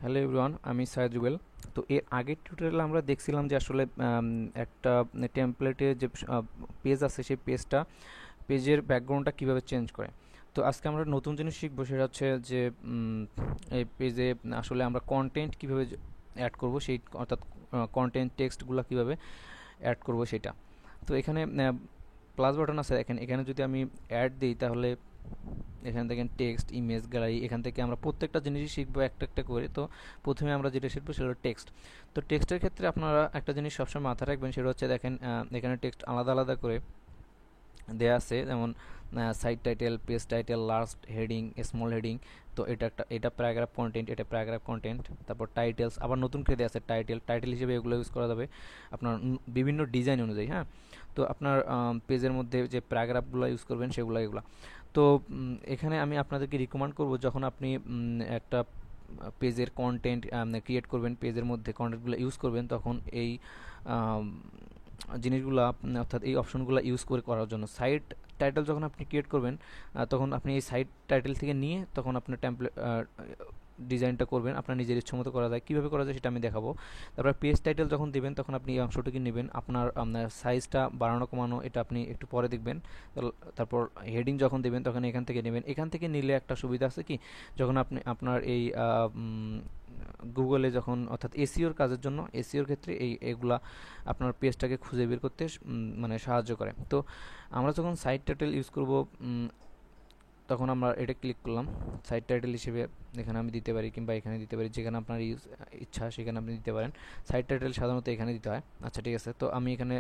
Hello everyone, আমি সাইদ রুবেল। তো এর আগের টিউটোরিয়ালে আমরা দেখছিলাম যে আসলে একটা টেমপ্লেটে যে পেজ আছে সেই পেজের ব্যাকগ্রাউন্ডটা কিভাবে চেঞ্জ করে। তো আজকে আমরা নতুন জিনিস শিখবো, সেটা হচ্ছে যে এই পেজে আসলে আমরা কন্টেন্ট কিভাবে অ্যাড করব, সেই অর্থাৎ কন্টেন্ট টেক্সটগুলো কিভাবে অ্যাড করব সেটা। তো এখানে প্লাস বাটন আছে, এখানে যদি আমি অ্যাড দিই তাহলে এখানে দেখেন টেক্সট, ইমেজ, গ্যালারি, এখান থেকে আমরা প্রত্যেকটা জিনিসই শিখবো একটা একটা করে। তো প্রথমে আমরা যেটা শিখবো সেটা হলো টেক্সট। তো টেক্সটের ক্ষেত্রে আপনারা একটা জিনিস সবসময় মাথায় রাখবেন, সেটা হচ্ছে দেখেন এখানে টেক্সট আলাদা আলাদা করে দেয়া আছে, যেমন site title, page title, last heading, small heading. তো এটা প্যারাগ্রাফ কন্টেন্ট, এটা প্যারাগ্রাফ কন্টেন্ট। তারপর টাইটেলস আবার নতুন করে দেওয়া আছে, টাইটেল হিসেবে এগুলো ইউজ করা যাবে আপনার বিভিন্ন ডিজাইন অনুযায়ী। হ্যাঁ, তো আপনার পেজের মধ্যে যে প্যারাগ্রাফগুলো ইউজ করবেন সেগুলো এগুলো। তো এখানে আমি আপনাদেরকে রিকমেন্ড করব, যখন আপনি একটা পেজের কন্টেন্ট ক্রিয়েট করবেন, পেজের মধ্যে কন্টেন্টগুলো ইউজ করবেন, তখন এই আম, জিনিসগুলো অর্থাৎ এই অপশনগুলো ইউজ করে করার জন্য সাইট টাইটেল যখন আপনি ক্রিয়েট করবেন, তখন আপনি এই সাইট টাইটেল থেকে নিয়ে তখন আপনার ডিজাইনটা করবেন। আপনার নিজের ইচ্ছামতো করা যায়, কীভাবে করা যায় সেটা আমি দেখাবো। তারপর পেজ টাইটেল যখন দেবেন তখন আপনি এই অংশটুকু নেবেন, আপনার সাইজটা বাড়ানো কমানো এটা আপনি একটু পরে দেখবেন। তারপর হেডিং যখন দেবেন তখন এখান থেকে নেবেন। এখান থেকে নিলে একটা সুবিধা আছে কি, যখন আপনি আপনার এই গুগলে যখন অর্থাৎ এসিওর কাজের জন্য, এসিওর ক্ষেত্রে এগুলা আপনার পেজটাকে খুঁজে বের করতে মানে সাহায্য করে। তো আমরা যখন সাইট টাইটেল ইউজ করব, তখন আমরা এটা ক্লিক করলাম সাইট টাইটেল হিসেবে। এখানে আমি দিতে পারি কিংবা এখানে দিতে পারি, যেখানে আপনার ইচ্ছা সেখানে আপনি দিতে পারেন। সাইট টাইটেল সাধারণত এখানে দিতে হয়। আচ্ছা, ঠিক আছে। তো আমি এখানে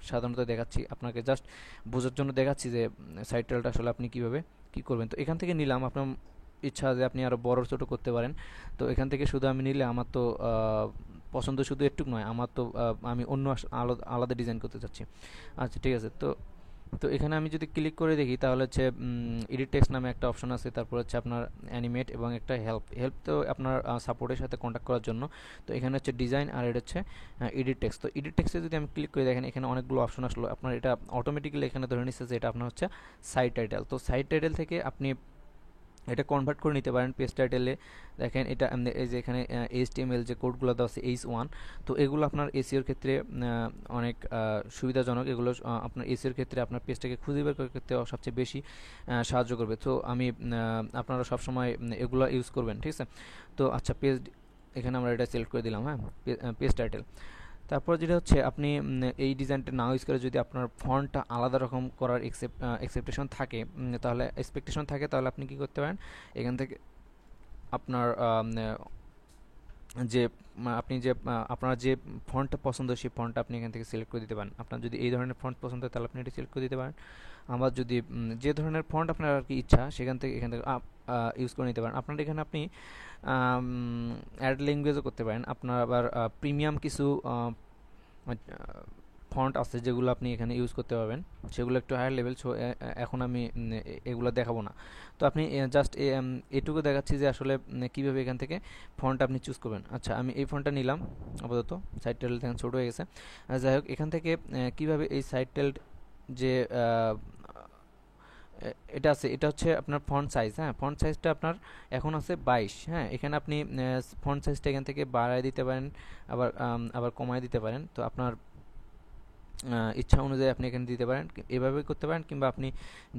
সাধারণত দেখাচ্ছি আপনাকে, জাস্ট বোঝার জন্য দেখাচ্ছি যে সাইট টাইটেলটা আসলে আপনি কীভাবে কী করবেন। তো এখান থেকে নিলাম, আপনার ইচ্ছা যে আপনি আরও বড় ছোটো করতে পারেন। তো এখান থেকে শুধু আমি নিলে আমার তো পছন্দ শুধু একটুক নয়, আমার তো আমি অন্য আলাদা আলাদা ডিজাইন করতে চাচ্ছি। আচ্ছা, ঠিক আছে। তো তো এখানে আমি যদি ক্লিক করে দেখি তাহলে হচ্ছে এডিট টেক্সট নামে একটা অপশন আছে, তারপর হচ্ছে আপনার অ্যানিমেট এবং একটা হেল্প তো আপনার সাপোর্টের সাথে কন্ট্যাক্ট করার জন্য। তো এখানে হচ্ছে ডিজাইন আর এটা হচ্ছে এডিট টেক্সট। তো এডিট টেক্সটে যদি আমি ক্লিক করে দেখেন এখানে অনেকগুলো অপশন আসলো, আপনার এটা অটোমেটিক্যালি এখানে ধরে নিচ্ছে যে এটা আপনার হচ্ছে সাইট টাইটেল। তো সাইট টাইটেল থেকে আপনি এটা কনভার্ট করে নিতে পারেন পেজ টাইটেলে। দেখেন এটা এই যে এখানে এইচটিএমএল যে কোডগুলো দেওয়া আছে H1, তো এগুলো আপনার এসিওর ক্ষেত্রে অনেক সুবিধাজনক। এগুলো আপনার এসিওর ক্ষেত্রে আপনার পেজটাকে খুঁজে বের করতে সবচেয়ে বেশি সাহায্য করবে। তো আমি আপনারা সবসময় এগুলো ইউজ করবেন, ঠিক আছে। তো আচ্ছা, এখানে আমরা এটা সিলেক্ট করে দিলাম। হ্যাঁ, পেজ টাইটেল। তারপর যেটা হচ্ছে আপনি এই ডিজাইনটা না ইউজ করে যদি আপনার ফন্টটা আলাদা রকম করার এক্সপেকটেশন থাকে, তাহলে আপনি কি করতে পারেন, এখান থেকে আপনার যে আপনি যে আপনার যে ফন্টটা পছন্দ সেই ফন্টটা আপনি এখান থেকে সিলেক্ট করে দিতে পারেন। আপনার যদি এই ধরনের ফন্ট পছন্দ হয় তাহলে আপনি এটা সিলেক্ট করে দিতে পারেন। আবার যদি যে ধরনের ফন্ট আপনার আর কি ইচ্ছা এখান থেকে ইউজ করে নিতে পারেন। আপনার এখানে আপনি অ্যাড ল্যাঙ্গুয়েজও করতে পারেন। আপনার আবার প্রিমিয়াম কিছু ফন্ট আছে যেগুলো আপনি এখানে ইউজ করতে পারবেন, সেগুলো একটু হায়ার লেভেল। সো এখন আমি এগুলো দেখাবো না। তো আপনি জাস্ট এটুকু দেখাচ্ছি যে আসলে কীভাবে এখান থেকে ফন্ট আপনি চুজ করবেন। আচ্ছা, আমি এই ফন্টটা নিলাম আপাতত। সাইড টাইটেল থেকে ছোটো হয়ে গেছে। যাই হোক, এখান থেকে কীভাবে এই সাইড টাইটেল যে এটা আছে, এটা হচ্ছে আপনার ফন্ট সাইজ। হ্যাঁ, ফন্ট সাইজটা আপনার এখন আছে 22। হ্যাঁ, এখানে আপনি ফন্ট সাইজটা এখান থেকে বাড়ায় দিতে পারেন, আবার কমায় দিতে পারেন। তো আপনার ইচ্ছা অনুযায়ী আপনি এখানে দিতে পারেন, এভাবে করতে পারেন, কিংবা আপনি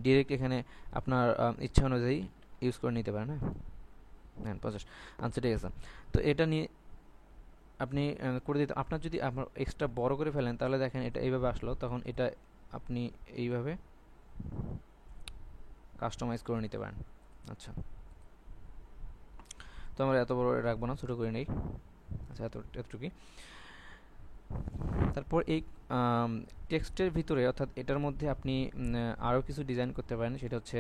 ডিরেক্ট এখানে আপনার ইচ্ছা অনুযায়ী ইউজ করে নিতে পারেন। হ্যাঁ, 50। আচ্ছা, ঠিক আছে। তো এটা নিয়ে আপনি করে দিতে, আপনার যদি আপনার এক্সট্রা বড় করে ফেলেন তাহলে দেখেন এটা এইভাবে আসলো, তখন এটা আপনি এইভাবে কাস্টমাইজ করে নিতে পারেন। আচ্ছা, তো আমরা এত বড় রাখবো না, ছোটো করে নেই। আচ্ছা, এতটুকুই। তারপর এই টেক্সটের ভিতরে অর্থাৎ এটার মধ্যে আপনি আরও কিছু ডিজাইন করতে পারেন, সেটা হচ্ছে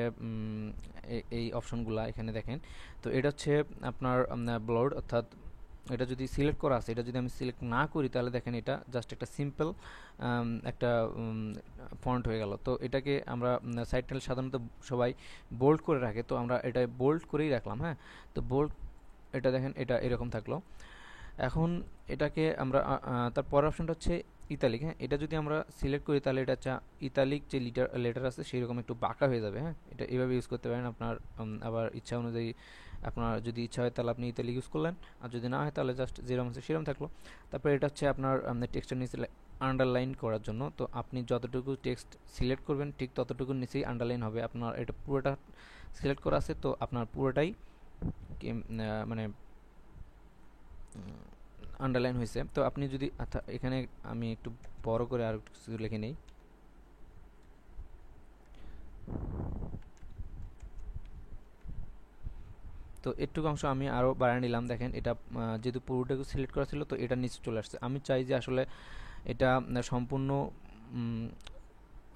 এই অপশনগুলো এখানে দেখেন। তো এটা হচ্ছে আপনার ব্লড, অর্থাৎ এটা যদি সিলেক্ট করা আছে, এটা যদি আমি সিলেক্ট না করি তাহলে দেখেন এটা জাস্ট একটা সিম্পল একটা ফন্ট হয়ে গেল। তো এটাকে আমরা সাইড টাইটেল সাধারণত সবাই বোল্ড করে রাখে, তো আমরা এটা বোল্ড করেই রাখলাম। হ্যাঁ, তো বোল্ড, এটা দেখেন এটা এরকম থাকলো। এখন এটাকে আমরা তার পরের অপশনটা হচ্ছে ইতালিক। হ্যাঁ, এটা যদি আমরা সিলেক্ট করি তাহলে এটা ইতালিক যে লেটার আছে সেই রকম একটু বাঁকা হয়ে যাবে। হ্যাঁ, এটা এভাবে ইউজ করতে পারেন আপনার আবার ইচ্ছা অনুযায়ী। আপনার যদি ইচ্ছা হয় তাহলে আপনি ইতালিক ইউজ করলেন, আর যদি না হয় তাহলে জাস্ট যেরকম আছে সেরকম থাকলো। তারপর এটা হচ্ছে আপনার টেক্সটের নিচে আন্ডারলাইন করার জন্য। তো আপনি যতটুকু টেক্সট সিলেক্ট করবেন ঠিক ততটুকু নিচেই আন্ডারলাইন হবে। আপনার এটা পুরোটা সিলেক্ট করা আছে তো আপনার পুরোটাই মানে আন্ডারলাইন হয়েছে। তো আপনি যদি এখানে আমি একটু বড় করে আর একটু কিছু লিখে নেই। তো একটু অংশ আমি আরও বাড়িয়ে নিলাম। দেখেন এটা যেহেতু পুরোটাকে সিলেক্ট করা ছিল তো এটা নিচে চলে আসছে। আমি চাই যে আসলে এটা সম্পূর্ণ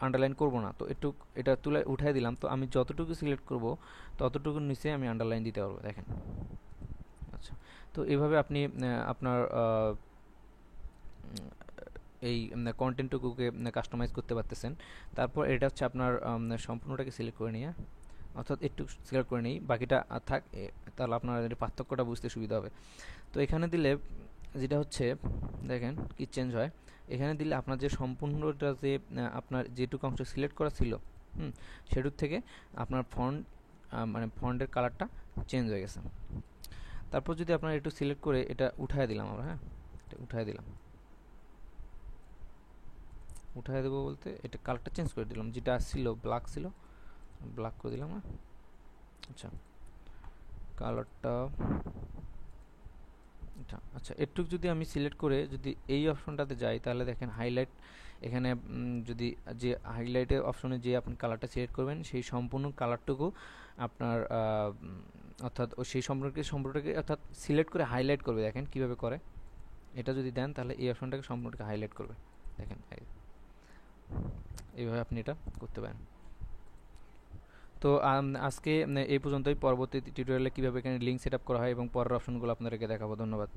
আন্ডারলাইন করব না, তো একটু এটা তুলে উঠাই দিলাম। তো আমি যতটুকু সিলেক্ট করব ততটুকুর নিচে আমি আন্ডারলাইন দিতে পারবো। দেখেন, আচ্ছা। তো এভাবে আপনি আপনার এই কন্টেন্টটুকুকে কাস্টমাইজ করতে পারতেছেন। তারপর এটা হচ্ছে আপনার সম্পূর্ণটাকে সিলেক্ট করে নিয়ে, অর্থাৎ একটু সিলেক্ট করে নিই, বাকিটা থাক, তাহলে আপনার পার্থক্যটা বুঝতে সুবিধা হবে। তো এখানে দিলে যেটা হচ্ছে, দেখেন কি চেঞ্জ হয়। এখানে দিলে আপনার যে সম্পূর্ণটা যে আপনার যেটুকু অংশ সিলেক্ট করা ছিল সেটুক থেকে আপনার ফন্ট মানে ফন্টের কালারটা চেঞ্জ হয়ে গেছে। তারপর যদি আপনার একটু সিলেক্ট করে এটা উঠায় দিলাম আমরা, হ্যাঁ এটা উঠায় দিলাম, উঠায় দেবো বলতে এটা কালারটা চেঞ্জ করে দিলাম, যেটা ছিল ব্ল্যাক ছিল ব্ল্যাক করে দিলাম। হ্যাঁ, আচ্ছা কালারটা এটা, আচ্ছা একটু যদি আমি সিলেক্ট করে যদি এই অপশনটাতে যাই তাহলে দেখেন হাইলাইট এখানে যদি যে হাইলাইটের অপশনে যে আপনি কালারটা সিলেক্ট করবেন সেই সম্পূর্ণ কালারটুকু আপনার অর্থাৎ সেই সম্পর্কটাকে অর্থাৎ সিলেক্ট করে হাইলাইট করবে। দেখেন কিভাবে করে, এটা যদি দেন তাহলে এই অপশনটাকে সম্পূর্ণটাকে হাইলাইট করবে। দেখেন এইভাবে আপনি এটা করতে পারেন। তো আজকে এই পর্যন্তই। পরবর্তী টিউটোরিয়ালে কীভাবে এখানে লিঙ্ক সেট আপ করা হয় এবং পরের অপশনগুলো আপনাদেরকে দেখাবো। ধন্যবাদ।